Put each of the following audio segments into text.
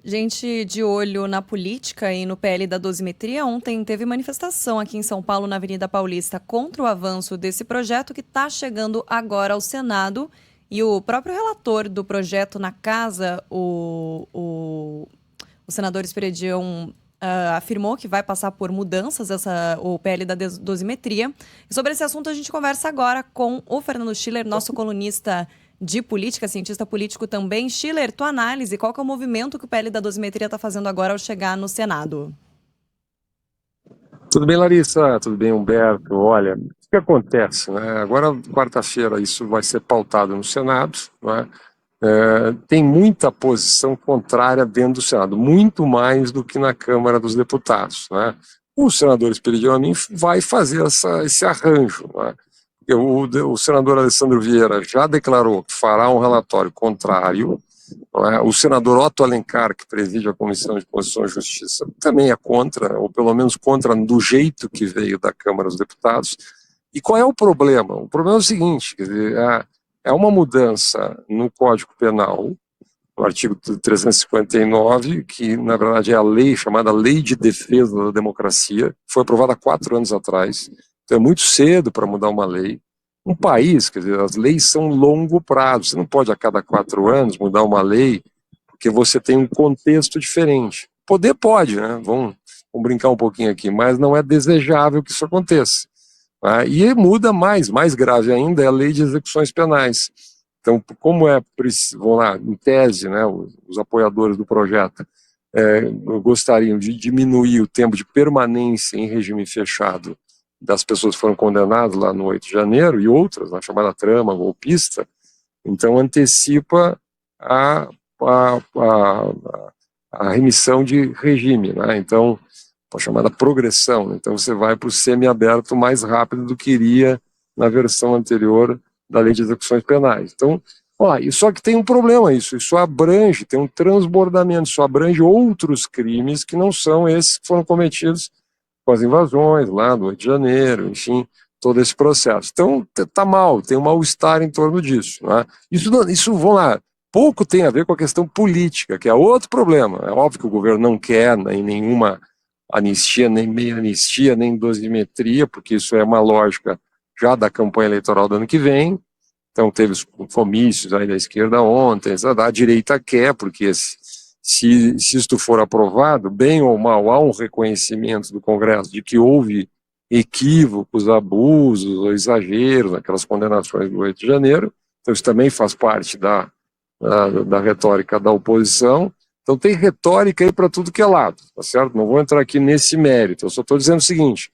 Gente de olho na política e no PL da dosimetria, ontem teve manifestação aqui em São Paulo, na Avenida Paulista, contra o avanço desse projeto que está chegando agora ao Senado. E o próprio relator do projeto na casa, o senador Esperidião, afirmou que vai passar por mudanças o PL da dosimetria. E sobre esse assunto a gente conversa agora com o Fernando Schiller, nosso colunista de política, cientista político também. Schiller, tua análise, qual que é o movimento que o PL da dosimetria está fazendo agora ao chegar no Senado? Tudo bem, Larissa? Tudo bem, Humberto? Olha, o que acontece, né? Agora, quarta-feira, isso vai ser pautado no Senado, né? Tem muita posição contrária dentro do Senado, muito mais do que na Câmara dos Deputados, né? O senador Esperidião Amin vai fazer esse arranjo, né? O senador Alessandro Vieira já declarou que fará um relatório contrário. O senador Otto Alencar, que preside a Comissão de Constituição e Justiça, também é contra, ou pelo menos contra do jeito que veio da Câmara dos Deputados. E qual é o problema? O problema é o seguinte, quer dizer, é uma mudança no Código Penal, no artigo 359, que na verdade é a lei chamada Lei de Defesa da Democracia, foi aprovada há 4 anos atrás, então é muito cedo para mudar uma lei. Um país, quer dizer, as leis são longo prazo, você não pode a cada 4 anos mudar uma lei, porque você tem um contexto diferente. Poder pode, né? Vamos brincar um pouquinho aqui, mas não é desejável que isso aconteça. E muda mais grave ainda é a lei de execuções penais. Então, como vamos lá, em tese, né, os apoiadores do projeto gostariam de diminuir o tempo de permanência em regime fechado das pessoas que foram condenadas lá no 8 de janeiro e outras, na chamada trama golpista, então antecipa a, a, a, a remissão de regime, né? Então, a chamada progressão. Então, você vai para o semiaberto mais rápido do que iria na versão anterior da Lei de Execuções Penais. Então, só que tem um problema isso abrange, tem um transbordamento, isso abrange outros crimes que não são esses que foram cometidos com as invasões lá do 8 de janeiro, enfim, todo esse processo. Então, tá mal, tem um mal-estar em torno disso. Né? Isso, vamos lá, pouco tem a ver com a questão política, que é outro problema. É óbvio que o governo não quer nem nenhuma anistia, nem meia anistia, nem dosimetria, porque isso é uma lógica já da campanha eleitoral do ano que vem. Então, teve os comícios aí da esquerda ontem, a direita quer, porque se isto for aprovado, bem ou mal, há um reconhecimento do Congresso de que houve equívocos, abusos ou exageros naquelas condenações do 8 de janeiro, então isso também faz parte da retórica da oposição. Então tem retórica aí para tudo que é lado, tá certo? Não vou entrar aqui nesse mérito, eu só estou dizendo o seguinte,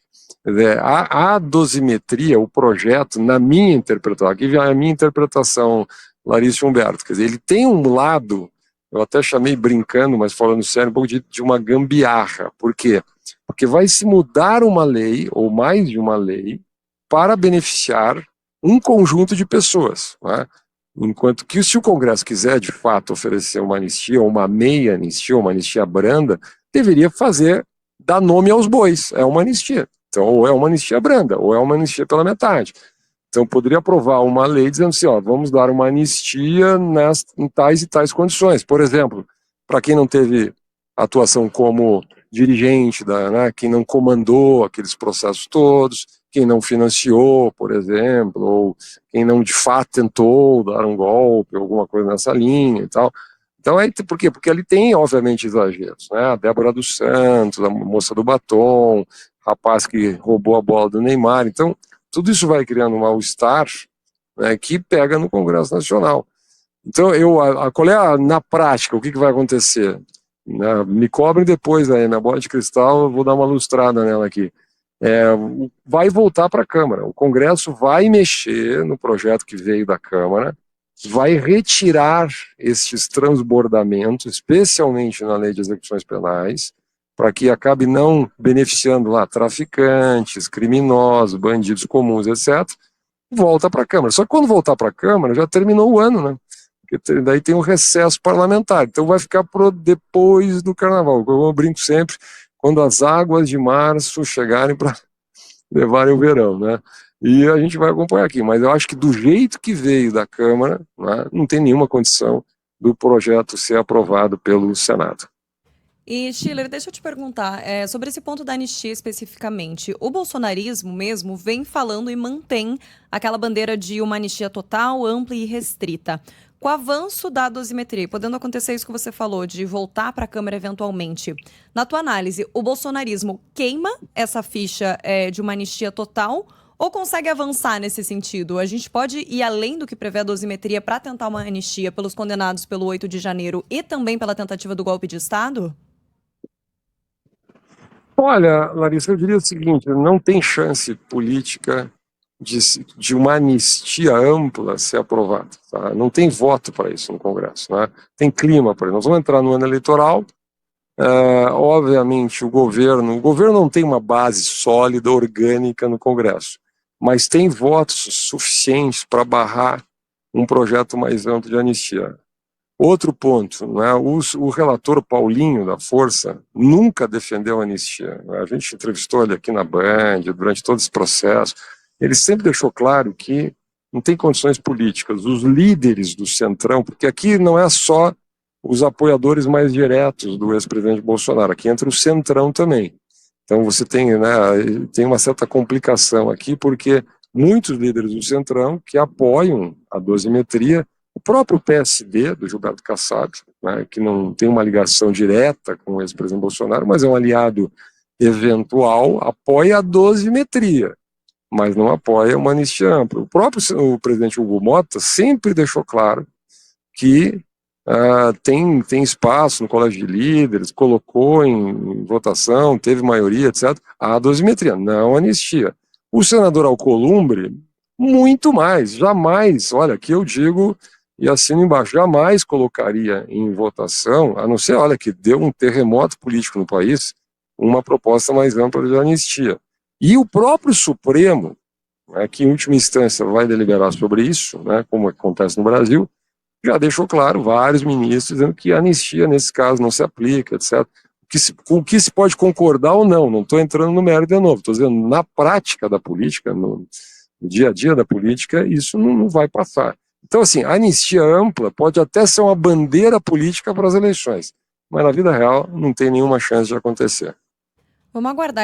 a dosimetria, o projeto, na minha interpretação, aqui vem a minha interpretação, Larissa e Humberto, quer dizer, ele tem um lado, eu até chamei brincando, mas falando sério, um pouco de uma gambiarra. Por quê? Porque vai se mudar uma lei, ou mais de uma lei, para beneficiar um conjunto de pessoas. Né? Enquanto que, se o Congresso quiser, de fato, oferecer uma anistia, ou uma meia anistia, ou uma anistia branda, deveria dar nome aos bois. É uma anistia. Então, ou é uma anistia branda, ou é uma anistia pela metade. Então, poderia aprovar uma lei dizendo assim, vamos dar uma anistia em tais e tais condições. Por exemplo, para quem não teve atuação como dirigente, né, quem não comandou aqueles processos todos, quem não financiou, por exemplo, ou quem não de fato tentou dar um golpe, alguma coisa nessa linha e tal. Então, por quê? Porque ali tem, obviamente, exageros. Né? A Débora dos Santos, a moça do batom, rapaz que roubou a bola do Neymar. Então, tudo isso vai criando um mal-estar, né, que pega no Congresso Nacional. Então, qual é na prática, o que vai acontecer? Me cobrem depois aí, na bola de cristal, eu vou dar uma lustrada nela aqui. Vai voltar para a Câmara. O Congresso vai mexer no projeto que veio da Câmara, vai retirar esses transbordamentos, especialmente na Lei de Execuções Penais, para que acabe não beneficiando lá traficantes, criminosos, bandidos comuns, etc., volta para a Câmara. Só que quando voltar para a Câmara, já terminou o ano, né? Porque daí tem um recesso parlamentar, então vai ficar depois do Carnaval. Eu brinco sempre, quando as águas de março chegarem para levarem o verão, né? E a gente vai acompanhar aqui, mas eu acho que do jeito que veio da Câmara, né, não tem nenhuma condição do projeto ser aprovado pelo Senado. E, Schiller, deixa eu te perguntar, sobre esse ponto da anistia especificamente. O bolsonarismo mesmo vem falando e mantém aquela bandeira de uma anistia total, ampla e restrita. Com o avanço da dosimetria, podendo acontecer isso que você falou, de voltar para a Câmara eventualmente, na tua análise, o bolsonarismo queima essa ficha de uma anistia total ou consegue avançar nesse sentido? A gente pode ir além do que prevê a dosimetria para tentar uma anistia pelos condenados pelo 8 de janeiro e também pela tentativa do golpe de Estado? Olha, Larissa, eu diria o seguinte: não tem chance política de uma anistia ampla ser aprovada. Tá? Não tem voto para isso no Congresso. Né? Tem clima para isso. Nós vamos entrar no ano eleitoral. Obviamente, o governo não tem uma base sólida, orgânica no Congresso, mas tem votos suficientes para barrar um projeto mais amplo de anistia. Outro ponto, né, o relator Paulinho da Força nunca defendeu a anistia. Né? A gente entrevistou ele aqui na Band durante todo esse processo. Ele sempre deixou claro que não tem condições políticas. Os líderes do Centrão, porque aqui não é só os apoiadores mais diretos do ex-presidente Bolsonaro, aqui entra o Centrão também. Então você tem, né, tem uma certa complicação aqui, porque muitos líderes do Centrão que apoiam a dosimetria, o próprio PSD, do Gilberto Kassab, né, que não tem uma ligação direta com o ex-presidente Bolsonaro, mas é um aliado eventual, apoia a dosimetria, mas não apoia uma anistia ampla. O presidente Hugo Mota sempre deixou claro que tem espaço no colégio de líderes, colocou em votação, teve maioria, etc. A dosimetria, não a anistia. O senador Alcolumbre, muito mais, jamais, olha, aqui eu digo e assino embaixo, jamais colocaria em votação, a não ser, olha, que deu um terremoto político no país, uma proposta mais ampla de anistia. E o próprio Supremo, né, que em última instância vai deliberar sobre isso, né, como acontece no Brasil, já deixou claro, vários ministros, dizendo que a anistia, nesse caso, não se aplica, etc. Com o que se pode concordar ou não estou entrando no mérito de novo, estou dizendo, na prática da política, no dia a dia da política, isso não vai passar. Então, assim, a anistia ampla pode até ser uma bandeira política para as eleições, mas na vida real não tem nenhuma chance de acontecer. Vamos aguardar.